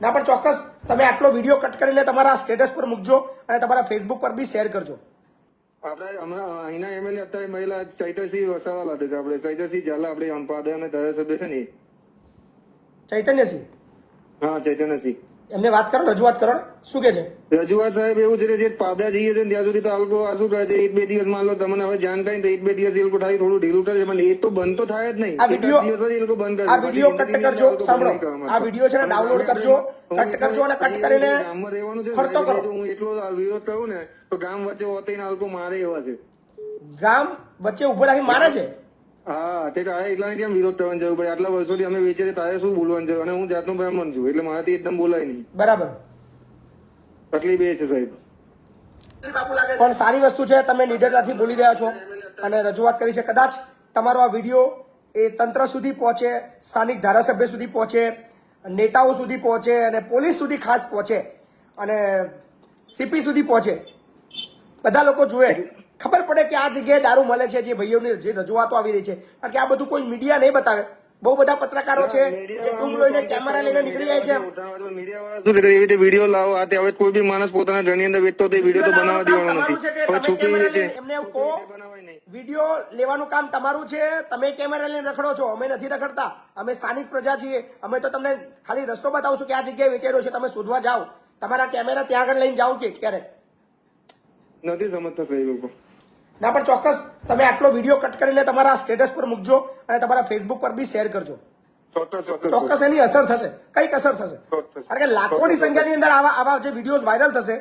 ના પણ ચોક્કસ તમે આટલો વિડીયો કટ કરીને તમારા સ્ટેટસ પર મૂકજો અને તમારા ફેસબુક પર બી શેર કરજો. આપણે હમણાં અહીંના એમએલએ અત્યારે મહિલા ચૈતરસિંહ વસાવા લાગે છે. આપણે ચૈતરસિંહ ઝાલા આપણે પાદરા અને ધારાસભ્ય છે ને ચૈતન્યસિંહ, હા ચૈતન્યસિંહ એમને વાત કરો, રજૂઆત કરો ને. શું કે છે? રજૂઆત સાહેબ એવું છે કે જે પાદરા જઈએ છે ને ત્યાં સુધી તો આ લોકો આ શું કહે છે, એક બે દિવસ માં તમને હવે જાણ થાય ને તો એક બે દિવસ એ લોકો થાય થોડું ઢીલું થાય પણ એ તો બંધ તો થાય જ નહીં. આ વિડીયો દિવસ જ એ લોકો બંધ કરે આ વિડીયો કટ કરજો. સાંભળો, આ વિડીયો છે ને ડાઉનલોડ કરજો, કટ કરજો અને કટ કરીને ગામમાં રહેવાનું છે. ફરતો કરો. હું એટલો વિરોધ કરું ને તો ગામ વચ્ચે હોતી આ લોકો મારે એવા છે. ગામ વચ્ચે ઉભો રાખી મારે છે. હા તે તારે એટલા કેમ વિરોધ કરવાની જરૂર પડે? આટલા વર્ષોથી અમે વેચીએ છીએ, તારે શું બોલવાનું છે? અને હું જાતનો બ્રાહ્મણ છું એટલે મારાથી એકદમ બોલાય નહીં. બરાબર, તકલીફ એ છે સાહેબ. પણ સારી વસ્તુ છે, તમે નિડરતાથી બોલી રહ્યા છો અને રજૂઆત કરી છે. કદાચ તમારો આ વિડીયો એ તંત્ર સુધી પહોંચે, સ્થાનિક ધારાસભ્ય સુધી પહોંચે, નેતાઓ સુધી પહોંચે અને પોલીસ સુધી ખાસ પહોંચે અને સીપી સુધી પહોંચે, બધા લોકો જુએ, ખબર પડે કે આ જગ્યાએ દારૂ મળે છે. જે ભાઈઓની જે રજૂઆતો આવી રહી છે, કારણ કે આ બધું કોઈ મીડિયા નહીં બતાવે. બહુ બધા પત્રકારો છે જે ટૂંક લઈને કેમેરા લઈને નીકળી જાય છે. શું કે એવી રીતે વિડીયો લાવો. આ હવે કોઈ બી માણસ પોતાના ઘરની અંદર વેચતો તો વિડીયો તો બનાવવા દેવાનો નથી. હવે છુપી રીતે એમને એવું કહો, વિડીયો લેવાનું કામ તમારું છે. તમે કેમેરા લઈને રખડો છો, અમે નથી રખડતા. અમે સ્થાનિક પ્રજા છીએ. અમે તો તમને ખાલી રસ્તો બતાવશું કે આ જગ્યાએ વેચાઈ રહ્યો છે, તમે શોધવા જાઓ. તમારા કેમેરા ત્યાં આગળ લઈને જાઓ કે ક્યારેક નથી સમજતા સાહેબ લોકો. ના પણ ચોક્કસ તમે આટલો વિડીયો કટ કરીને તમારા સ્ટેટસ પર મૂકજો અને તમારા ફેસબુક પર બી શેર કરજો. ચોક્કસ એની અસર થશે, કઈક અસર થશે. કારણ કે લાખોની સંખ્યાની અંદર આવા જે વિડીયો વાયરલ થશે